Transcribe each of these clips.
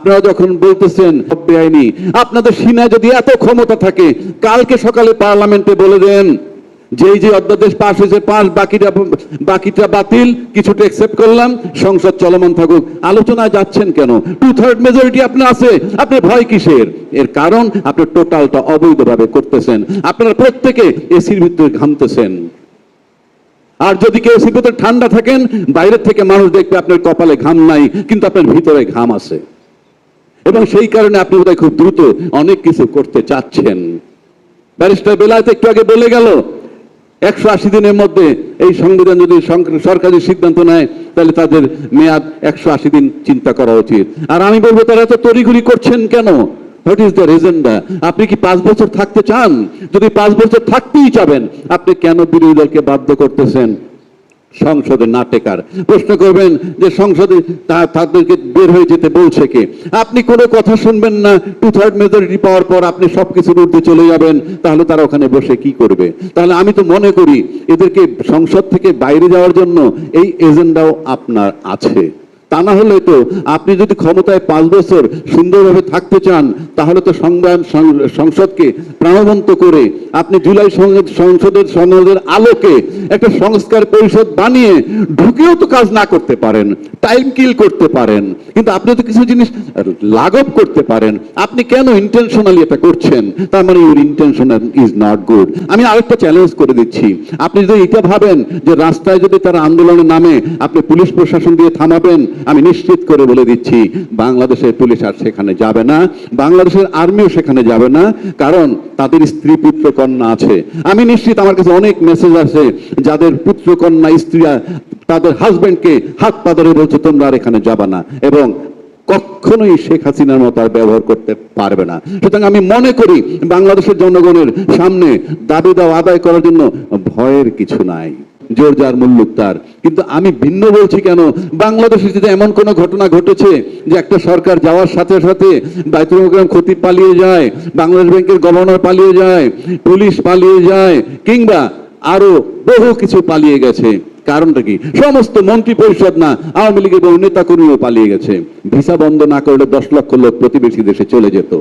আপনারা যখন বলতেছেন বেআইনি, আপনাদের সিনায় যদি এত ক্ষমতা থাকে, কালকে সকালে পার্লামেন্টে বলে দেন যে অধ্যাদেশ পাশ হয়েছে পাস, বাকিটা বাতিল, কিছুটা একসেপ্ট করলাম, সংসদ চলমান থাকুক। আলোচনায় যাচ্ছেন কেন? 2/3 মেজরিটি আপনার আছে, আপনার ভয় কিসের? এর কারণ আপনি টোটালটা অবৈধভাবে করতেছেন। আপনারা প্রত্যেকে এসির ভিতরে ঘামতেছেন। আর যদি কেউ এসির ভিতরে ঠান্ডা থাকেন, বাইরের থেকে মানুষ দেখবে আপনার কপালে ঘাম নাই, কিন্তু আপনার ভিতরে ঘাম আছে, এবং সেই কারণে আপনি বোধহয় খুব দ্রুত অনেক কিছু করতে চাচ্ছেন। ব্যারিস্টার বেলায়েত একটু আগে বলে গেল 180 দিনের মধ্যে এই সংবিধান যদি সরকারি সিদ্ধান্ত নেয়, তাহলে তাদের মেয়াদ 180 দিন চিন্তা করা উচিত। আর আমি বলবো, তারা এত তড়িঘড়ি করছেন কেন? What is the agenda? আপনি কি 5 বছর থাকতে চান? যদি 5 বছর থাকতেই চাবেন, আপনি কেন বিরোধী দলকে বাধ্য করতেছেন সংসদে না টেকার? প্রশ্ন করবেন যে সংসদে তাদেরকে বের হয়ে যেতে বলছে কে? আপনি কোনো কথা শুনবেন না, 2/3 মেজরিটি পাওয়ার পর আপনি সবকিছুর ঊর্ধ্বে চলে যাবেন, তাহলে তারা ওখানে বসে কি করবে? তাহলে আমি তো মনে করি এদেরকে সংসদ থেকে বাইরে যাওয়ার জন্য এই এজেন্ডাও আপনার আছে। তা না হলে তো আপনি যদি ক্ষমতায় 5 বছর সুন্দরভাবে থাকতে চান, তাহলে তো সংসদকে প্রাণবন্ত করে আপনি জুলাই সংসদের আলোকে একটা সংস্কার পরিষদ বানিয়ে ঢুকেও তো কাজ না করতে পারেন, টাইম কিল করতে পারেন, কিন্তু আপনি তো কিছু জিনিস লাঘব করতে পারেন। আপনি কেন ইন্টেনশনালি এটা করছেন? তার মানে your intention is not good. আমি আরেকটা চ্যালেঞ্জ করে দিচ্ছি, আপনি যদি এটা ভাবেন যে রাস্তায় যদি তারা আন্দোলনের নামে আপনি পুলিশ প্রশাসন দিয়ে থামাবেন, আমি নিশ্চিত করে বলে দিচ্ছি বাংলাদেশের পুলিশ আর সেখানে যাবে না, বাংলাদেশের আর্মিও সেখানে যাবে না, কারণ তাদের স্ত্রী পুত্র কন্যা আছে। আমি নিশ্চিত, আমার কাছে অনেক মেসেজ আছে যাদের পুত্র কন্যা স্ত্রীরা তাদের হাজবেন্ডকে হাত পা ধরে বলছে তোমরা আর এখানে যাবে না, এবং কখনোই শেখ হাসিনার মতো আর ব্যবহার করতে পারবে না। সুতরাং আমি মনে করি বাংলাদেশের জনগণের সামনে দাবি দাওয়া আদায় করার জন্য ভয়ের কিছু নাই, জোর যার মুল্লুক তার। কিন্তু আমি ভিন্ন বলছি কেন? বাংলাদেশে যদি এমন কোন ঘটনা ঘটেছে যে একটা সরকার যাওয়ার সাথে সাথে বাইতুল মোকাররম খতিব পালিয়ে যায়, বাংলাদেশ ব্যাংকের গভর্নর পালিয়ে যায়, পুলিশ পালিয়ে যায়, কিংবা আরো বহু কিছু পালিয়ে গেছে, কারণটা কি? সমস্ত মন্ত্রী পরিষদ না, আওয়ামী লীগের বহু নেতা কর্মীও পালিয়ে গেছে। ভিসা বন্ধ না করলে 10 লক্ষ লোক প্রতিবেশী দেশে চলে যেত।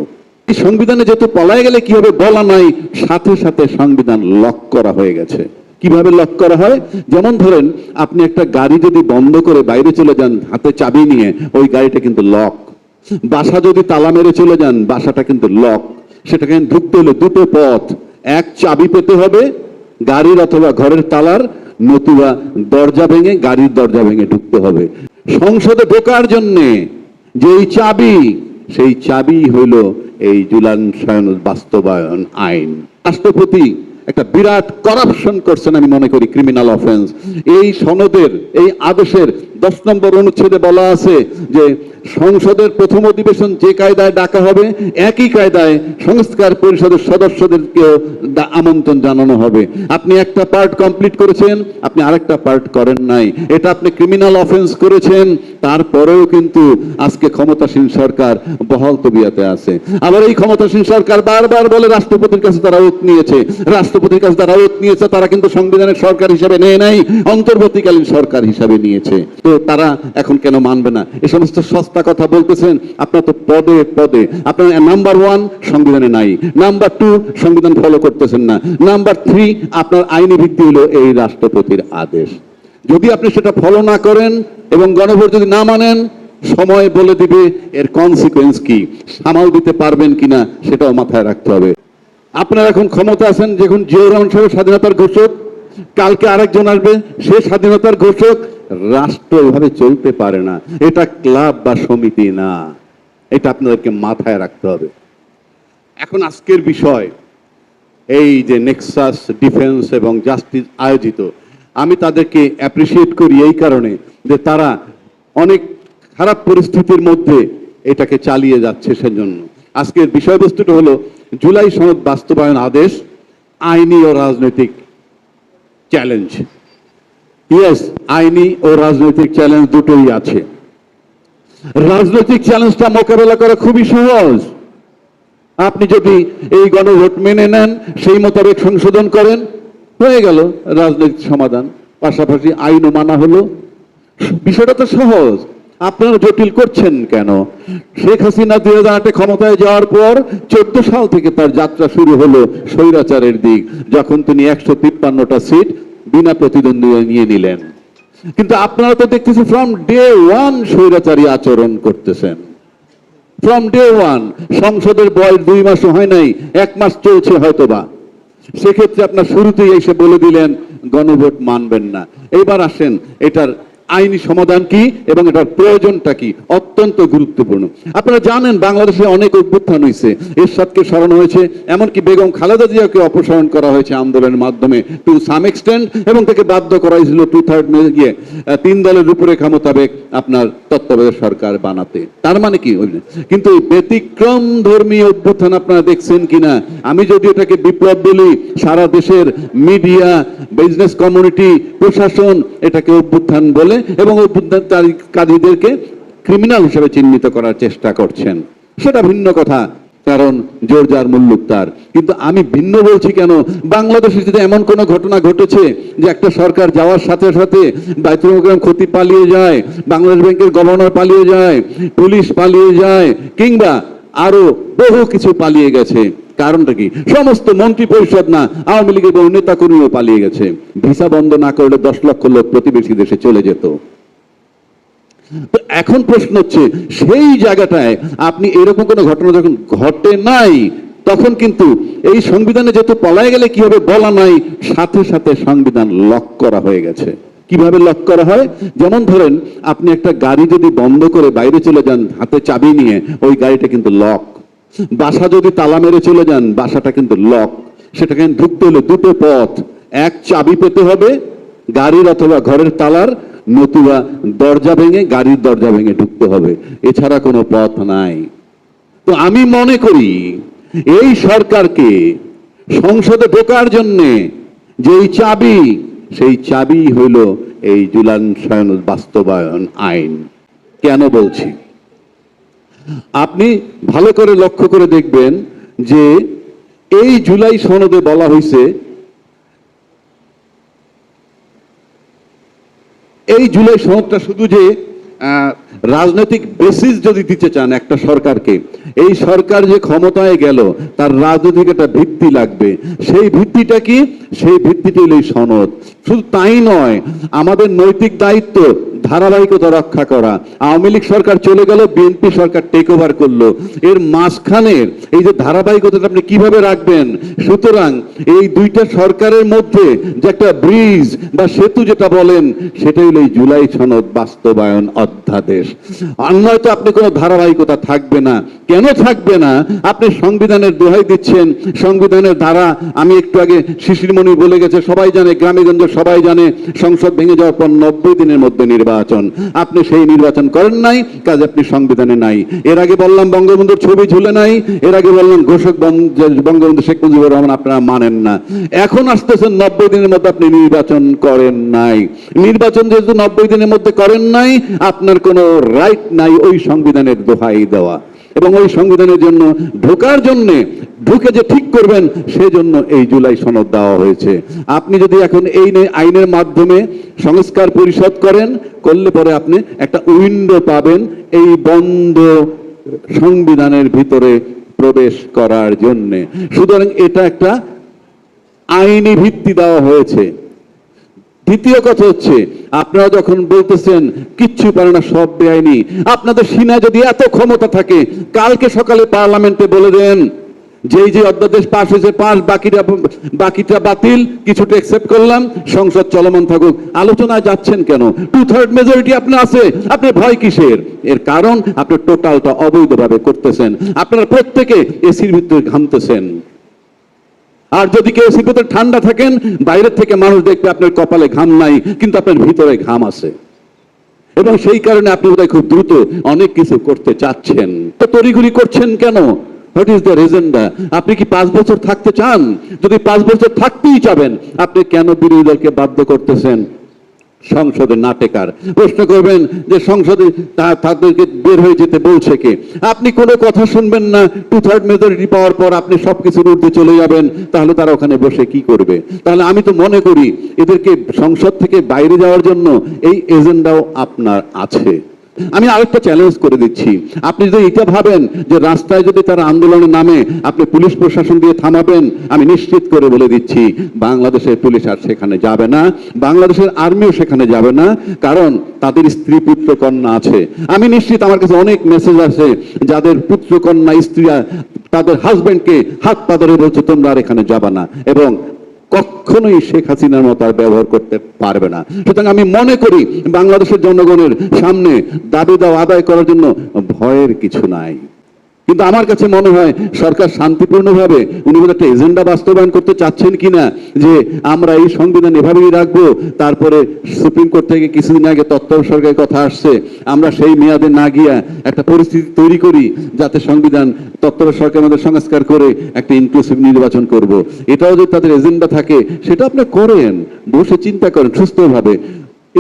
সংবিধানে যেহেতু পলায় গেলে কি হবে বলা নাই, সাথে সাথে সংবিধান লক করা হয়ে গেছে। কিভাবে লক করা হয়? যেমন ধরেন, আপনি একটা গাড়ি যদি বন্ধ করে বাইরে চলে যান হাতে চাবি নিয়ে, ওই গাড়িটা কিন্তু লক। বাসা যদি তালা মেরে চলে যান, বাসাটা কিন্তু লক। সেটাকে ঢুকতে হলে দুটো পথ, এক চাবি পেতে হবে গাড়ির অথবা ঘরের তালার, নতুবা দরজা ভেঙে, গাড়ির দরজা ভেঙে ঢুকতে হবে। সংসদে ঢোকার জন্যে যেই চাবি, সেই চাবি হইল এই জুলাই সনদ বাস্তবায়ন আইন। রাষ্ট্রপতি একটা বিরাট করাপশন করছেন, আমি মনে করি ক্রিমিনাল অফেন্স। এই সনদের এই আদেশের 10 নম্বর অনুচ্ছেদে বলা আছে যে সংসদের প্রথম অধিবেশন যে কায়দায় ডাকা হবে, একই কায়দায় সংস্কার পরিষদের সদস্যদেরকেও আমন্ত্রণ জানানো হবে। আপনি একটা পার্ট কমপ্লিট করেছেন, আপনি আরেকটা পার্ট করেন নাই, এটা আপনি ক্রিমিনাল অফেন্স করেছেন। তারপরেও কিন্তু আজকে ক্ষমতাসীন সরকার বহাল তবিয়াতে আছে। আবার এই ক্ষমতাসীন সরকার বারবার বলে রাষ্ট্রপতির কাছে তারা ওত নিয়েছে, রাষ্ট্রপতির কাছে তারা ওত নিয়েছে, তারা কিন্তু সংবিধানের সরকার হিসাবে নেয় নাই, অন্তর্বর্তীকালীন সরকার হিসাবে নিয়েছে। তো তারা এখন কেন মানবে না? এই সমস্ত সস্তা কথা বলতেছেন। আপনার তো পদে পদে আপনার নাম্বার 1 সংবিধানে নাই, নাম্বার 2 সংবিধান ফলো করতেছেন না, নাম্বার 3 আপনার আইনি ভিত্তি হলো এই রাষ্ট্রপতির আদেশ। যদি আপনি সেটা ফলো না করেন এবং গণভোট যদি না মানেন, সময় বলে দিবে এর কনসিকুয়েন্স কি, সামাল দিতে পারবেন কিনা সেটাও মাথায় রাখতে হবে। আপনারা এখন ক্ষমতা আছেন, যখন জিয়াউর রহমান সাহেব স্বাধীনতার ঘোষক, কালকে আরেকজন আসবে সে স্বাধীনতার ঘোষক। রাষ্ট্র এভাবে চলতে পারে না, এটা ক্লাব বা সমিতি না, এটা আপনাদেরকে মাথায় রাখতে হবে। এখন আজকের বিষয় এই যে নেক্সাস ডিফেন্স এবং জাস্টিস আয়োজিত, আমি তাদেরকে অ্যাপ্রিসিয়েট করি এই কারণে যে তারা অনেক খারাপ পরিস্থিতির মধ্যে এটাকে চালিয়ে যাচ্ছে। সেজন্য আজকের বিষয়বস্তুটা হলো জুলাই সনদ বাস্তবায়ন আদেশ, আইনি ও রাজনৈতিক চ্যালেঞ্জ। ইয়েস, আইনি ও রাজনৈতিক চ্যালেঞ্জ দুটোই আছে। রাজনৈতিক চ্যালেঞ্জটা মোকাবেলা করা খুবই সহজ। আপনি যদি এই গণভোট মেনে নেন, সেই মোতাবেক সংশোধন করেন, হয়ে গেল রাজনৈতিক সমাধান, পাশাপাশি আইনও মানা হলো। বিষয়টা তো সহজ। আপনারা জটিল করছেন কেন? শেখ হাসিনা 2008-এ ক্ষমতায় যাওয়ার পর 14 সাল থেকে তার যাত্রা শুরু হলো স্বৈরাচারের দিক, যখন তিনি 153টা সিট বিনা প্রতিদ্বন্দ্বিতা নিয়ে নিলেন। কিন্তু আপনারা তো দেখতেছেন ফ্রম ডে ওয়ান স্বৈরাচারী আচরণ করতেছেন। From day one. সংসদের বয়স 2 মাসও হয় নাই, 1 মাস চলছে হয়তোবা। সেক্ষেত্রে আপনার শুরুতেই এসে বলে দিলেন গণভোট মানবেন না। এবার আসেন এটার আইনি সমাধান কি এবং এটার প্রয়োজনটা কি, অত্যন্ত গুরুত্বপূর্ণ। আপনারা জানেন বাংলাদেশে অনেক অভ্যুত্থান হয়েছে, এরশাদকে সরানো হয়েছে, এমনকি বেগম খালেদা জিয়াকে অপসারণ করা হয়েছে আন্দোলনের মাধ্যমে টু সাম এক্সটেন্ট, এবং তাকে বাধ্য করা হয়েছিল 2/3 গিয়ে 3 দলের রূপরেখা মোতাবেক আপনার তত্ত্বাবধায়ক সরকার বানাতে। তার মানে কি? কিন্তু ব্যতিক্রম ধর্মী অভ্যুত্থান আপনারা দেখছেন কিনা? আমি যদি এটাকে বিপ্লব বলি, সারা দেশের মিডিয়া, বিজনেস কমিউনিটি, প্রশাসন এটাকে অভ্যুত্থান বলে এবং অভ্যুত্থানকারীদেরকে ক্রিমিনাল হিসেবে চিহ্নিত করার চেষ্টা করছেন। সেটা ভিন্ন কথা, কারণ জোর যার মুল্লুক তার। কিন্তু আমি ভিন্ন বলছি কেন? বাংলাদেশে যদি এমন কোন ঘটনা ঘটেছে যে একটা সরকার যাওয়ার সাথে সাথে বাইতুল মোকাররম খতিব পালিয়ে যায়, বাংলাদেশ ব্যাংকের গভর্নর পালিয়ে যায়, পুলিশ পালিয়ে যায়, কিংবা আরো বহু কিছু পালিয়ে গেছে, কারণটা কি? সমস্ত মন্ত্রী পরিষদ না, আওয়ামী লীগের বহু নেতা কর্মীও পালিয়ে গেছে। ভিসা বন্ধ না করলে 10 লক্ষ লোক প্রতিবেশী দেশে চলে যেত। তো এখন প্রশ্ন হচ্ছে, সেই জায়গাটায় আপনি এরকম কোন ঘটনা যখন ঘটে নাই, তখন কিন্তু এই সংবিধানে যেহেতু পলায় গেলে কি হবে বলা নাই, সাথে সাথে সংবিধান লক করা হয়ে গেছে। কিভাবে লক করা হয়? যেমন ধরেন আপনি একটা গাড়ি যদি বন্ধ করে বাইরে চলে যান হাতে চাবি নিয়ে, ওই গাড়িটা কিন্তু লক। বাসা যদি তালা মেরে চলে যান, বাসাটা কিন্তু লক। সেটাকে ঢুকতে হলে দুটো পথ, এক চাবি পেতে হবে গাড়ির অথবা ঘরের তালার, নতুবা দরজা ভেঙে, গাড়ির দরজা ভেঙে ঢুকতে হবে, এছাড়া কোনো পথ নাই। তো আমি মনে করি এই সরকারকে সংসদে ঢোকার জন্য যেই চাবি, সেই চাবি হইল এই জুলাই সনদ বাস্তবায়ন আইন। কেন বলছি? আপনি ভালো করে লক্ষ্য করে দেখবেন যে এই জুলাই সনদে বলা হয়েছে, এই জুলাই সনদটা শুধু যে রাজনৈতিক বেসিস যদি দিতে চান একটা সরকারকে, এই সরকার যে ক্ষমতায় গেল তার রাজনৈতিক একটা ভিত্তি লাগবে। সেই ভিত্তিটা কি? সেই ভিত্তিটা হলো এই সনদ। শুধু তাই নয়, আমাদের নৈতিক দায়িত্ব ধারাবাহিকতা রক্ষা করা। আওয়ামী লীগ সরকার চলে গেল, বিএনপি সরকার টেক ওভার করলো, এর মাঝখানের এই যে ধারাবাহিকতাটা আপনি কিভাবে রাখবেন? সুতরাং এই দুইটা সরকারের মধ্যে যে একটা ব্রিজ বা সেতু যেটা বলেন, সেটাই হলো এই জুলাই সনদ বাস্তবায়ন অধ্যাদেশ। আর নয়তো আপনি কোনো ধারাবাহিকতা থাকবে না। কেন থাকবে না? আপনি সংবিধানের দোহাই দিচ্ছেন, সংবিধানের ধারা, আমি একটু আগে শিশিরমণি বলে গেছে, সবাই জানে, গ্রামেগঞ্জে সবাই জানে, সংসদ ভেঙে যাওয়ার পর 90 দিনের মধ্যে নির্বাচন। আপনি সেই নির্বাচন করেন নাই, কাজে আপনি সংবিধানে নাই। এর আগে বললাম বঙ্গবন্ধুর ছবি ঝুলে নাই, এর আগে বললাম ঘোষক বঙ্গবন্ধু শেখ মুজিবুর রহমান আপনারা মানেন না। এখন আসতেছেন 90 দিনের মধ্যে আপনি নির্বাচন করেন নাই। নির্বাচন যেহেতু 90 দিনের মধ্যে করেন নাই, আপনার কোনো রাইট নাই ওই সংবিধানের দোহাই দেওয়া। এবং ওই সংবিধানের জন্য ঢোকার জন্য, ঢুকে যে ঠিক করবেন সেজন্য এই জুলাই সনদ দেওয়া হয়েছে। আপনি যদি এখন এই আইনের মাধ্যমে সংস্কার পরিষদ করেন, করলে পরে আপনি একটা উইন্ডো পাবেন এই বন্ধ সংবিধানের ভিতরে প্রবেশ করার জন্য। সুতরাং এটা একটা আইনি ভিত্তি দেওয়া হয়েছে। দ্বিতীয় কথা হচ্ছে, আপনারা যখন বলতেছেন কিচ্ছু পারে না, সব বেআইনি, আপনাদের সিনায় যদি এত ক্ষমতা থাকে, কালকে সকালে পার্লামেন্টে বলে দেন যেই যে অধ্যাদেশ পাস হয়েছে 5, বাকিটা বাতিল, কিছুটা একসেপ্ট করলাম, সংসদ চলমান থাকুক। আলোচনায় যাচ্ছেন কেন? 2/3 মেজরিটি আপনার আছে, আপনি ভয় কিসের? এর কারণ আপনি টোটালটা অবৈধভাবে করতেছেন। আপনারা প্রত্যেকে এসির ভিতরে ঘামতেছেন। আর যদি কেউ এসির ভিতরে ঠান্ডা থাকেন, বাইরের থেকে মানুষ দেখবে আপনার কপালে ঘাম নাই, কিন্তু আপনার ভিতরে ঘাম আছে। এবং সেই কারণে আপনি বোধহয় খুব দ্রুত অনেক কিছু করতে চাচ্ছেন। তো তড়িঘড়ি করছেন কেন? হোয়াট ইজ দ্য রিজনটা? আপনি কি 5 বছর থাকতে চান? যদি 5 বছর থাকতেই চাবেন, আপনি কেন বিরোধী দলকে বাধ্য করতেছেন সংসদে না টেকার? প্রশ্ন করবেন যে সংসদে তাদেরকে বের হয়ে যেতে বলছে কে? আপনি কোনো কথা শুনবেন না। 2/3 মেজরিটি পাওয়ার পর আপনি সবকিছুর ঊর্ধ্বে চলে যাবেন, তাহলে তারা ওখানে বসে কি করবে? তাহলে আমি তো মনে করি এদেরকে সংসদ থেকে বাইরে যাওয়ার জন্য এই এজেন্ডাও আপনার আছে। আমি আরেকটা চ্যালেঞ্জ করে দিচ্ছি, আপনি যদি এটা ভাবেন যে রাস্তায় যদি তারা আন্দোলনের নামে আপনি পুলিশ প্রশাসন দিয়ে থামাবেন, আমি নিশ্চিত করে বলে দিচ্ছি বাংলাদেশের পুলিশ আর সেখানে যাবে না, বাংলাদেশের আর্মিও সেখানে যাবে না, কারণ তাদের স্ত্রী পুত্র কন্যা আছে। আমি নিশ্চিত আমার কাছে অনেক মেসেজ আছে যাদের পুত্র কন্যা স্ত্রীরা তাদের হাজবেন্ডকে হাত পা ধরে বলছে তোমরা আর এখানে যাবে না, এবং কখনোই শেখ হাসিনার মতো আর ব্যবহার করতে পারবে না। সুতরাং আমি মনে করি বাংলাদেশের জনগণের সামনে দাবি দাওয়া আদায় করার জন্য ভয়ের কিছু নাই। কিন্তু আমার কাছে মনে হয় সরকার শান্তিপূর্ণভাবে উনি বোধহয় একটা এজেন্ডা বাস্তবায়ন করতে চাচ্ছেন কিনা, যে আমরা এই সংবিধান এভাবেই রাখবো, তারপরে সুপ্রিম কোর্ট থেকে কিছুদিন আগে তত্ত্বাবধায়ক সরকারের কথা আসছে, আমরা সেই মেয়াদে না গিয়া একটা পরিস্থিতি তৈরি করি যাতে সংবিধান তত্ত্বাবধায়ক সরকারের মধ্যে সংস্কার করে একটা ইনক্লুসিভ নির্বাচন করব। এটাও যদি তাদের এজেন্ডা থাকে সেটা আপনি করেন, বসে চিন্তা করেন সুস্থভাবে,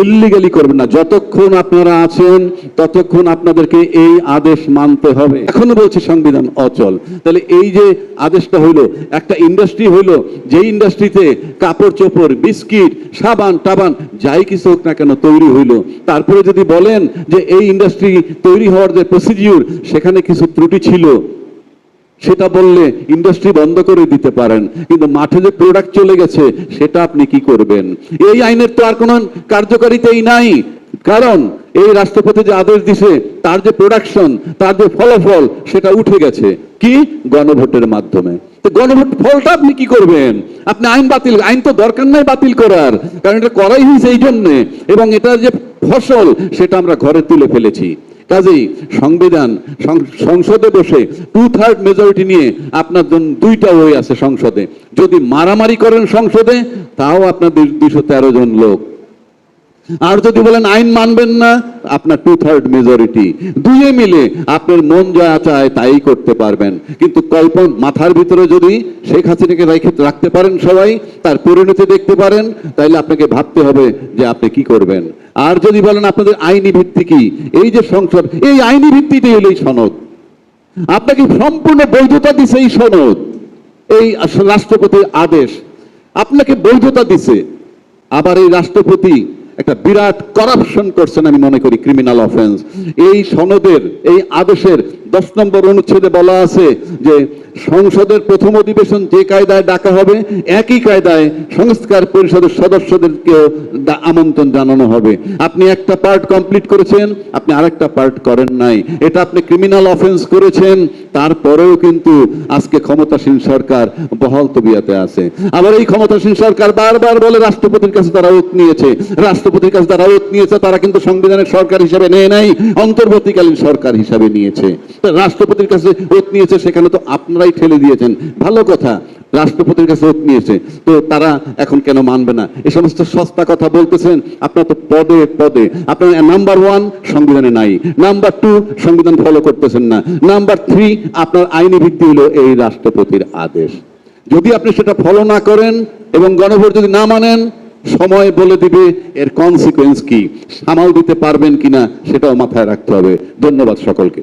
ইল্লিগালি করবেন না। যতক্ষণ আপনারা আছেন ততক্ষণ আপনাদেরকে এই আদেশ মানতে হবে। এখনো বলছি সংবিধান অচল। তাহলে এই যে আদেশটা হইলো, একটা ইন্ডাস্ট্রি হইলো, যে ইন্ডাস্ট্রিতে কাপড় চোপড়, বিস্কিট, সাবান টাবান যাই কিছু হোক না কেন তৈরি হইলো, তারপরে যদি বলেন যে এই ইন্ডাস্ট্রি তৈরি হওয়ার যে প্রসিডিউর সেখানে কিছু ত্রুটি ছিল, সেটা বললে ইন্ডাস্ট্রি বন্ধ করে দিতে পারেন, কিন্তু মাঠে যে প্রোডাক্ট চলে গেছে সেটা আপনি কি করবেন? এই আইনের তো আর কোনো কার্যকারিতাই নাই, কারণ এই রাষ্ট্রপতি যে আদেশ দিছে তার যে প্রোডাকশন, তার যে ফলাফল সেটা উঠে গেছে কি গণভোটের মাধ্যমে। তো গণভোট ফলটা আপনি কি করবেন? আপনি আইন বাতিল, আইন তো দরকার নাই বাতিল করার, কারণ এটা করাই হয়েছে এই জন্যে, এবং এটার যে ফসল সেটা আমরা ঘরে তুলে ফেলেছি। কাজেই সংবিধান সংসদে বসে 2/3 মেজরিটি নিয়ে আপনার দুইটা ওয়ে আছে সংসদে, যদি মারামারি করেন সংসদে তাও আপনার 213 জন লোক, আর যদি বলেন আইন মানবেন না আপনার 2/3 মেজরিটি, দুইয়ে মিলে আপনার মন যা চায় তাই করতে পারবেন। কিন্তু কল্পন মাথার ভিতরে যদি শেখ হাসিনাকে রাখতে পারেন সবাই, তার পরিণতি দেখতে পারেন, তাইলে আপনাকে ভাবতে হবে যে আপনি কি করবেন। আর যদি বলেন আপনাদের আইনি ভিত্তি কি, এই যে সংসদ, এই আইনি ভিত্তিটাই হলো এই সনদ, আপনাকে সম্পূর্ণ বৈধতা দিছে এই সনদ, এই রাষ্ট্রপতির আদেশ আপনাকে বৈধতা দিছে। আবার এই রাষ্ট্রপতি একটা বিরাট করাপশন করছেন, আমি মনে করি ক্রিমিনাল অফেন্স। এই সনদের এই আদেশের 10 নম্বর অনুচ্ছেদে বলা আছে যে সংসদের প্রথম অধিবেশন যে কায়দায় ডাকা হবে একই কায়দায় সংস্কার পরিষদের সদস্যদেরকেও আমন্ত্রণ জানানো হবে। আপনি একটা পার্ট কমপ্লিট করেছেন, আপনি আরেকটা পার্ট করেন নাই, এটা আপনি ক্রিমিনাল অফেন্স করেছেন। তারপরেও কিন্তু আজকে ক্ষমতাসীন সরকার বহাল তবিয়াতে আছে। আবার এই ক্ষমতাসীন সরকার বারবার বলে রাষ্ট্রপতির কাছে তারা ওত নিয়েছে, রাষ্ট্রপতির কাছে তারা ওত নিয়েছে, তারা কিন্তু সংবিধানের সরকার হিসাবে নেয় নাই, অন্তর্বর্তীকালীন সরকার হিসাবে নিয়েছে। রাষ্ট্রপতির কাছে ওত নিয়েছে, সেখানে তো আপনারাই ঠেলে দিয়েছেন। ভালো কথা, রাষ্ট্রপতির কাছে ওত নিয়েছে, তো তারা এখন কেন মানবে না? এই সমস্ত সস্তা কথা বলতেছেন আপনার, তো পদে পদে আপনার নাম্বার 1 সংবিধানে নাই, নাম্বার 2 সংবিধান ফলো করতেছেন না, নাম্বার 3 আপনার আইনি ভিত্তি হলো এই রাষ্ট্রপতির আদেশ। যদি আপনি সেটা ফলো না করেন এবং গণভোট যদি না মানেন, সময় বলে দিবে এর কনসিকুয়েন্স কি, সামাল দিতে পারবেন কিনা সেটাও মাথায় রাখতে হবে। ধন্যবাদ সকলকে।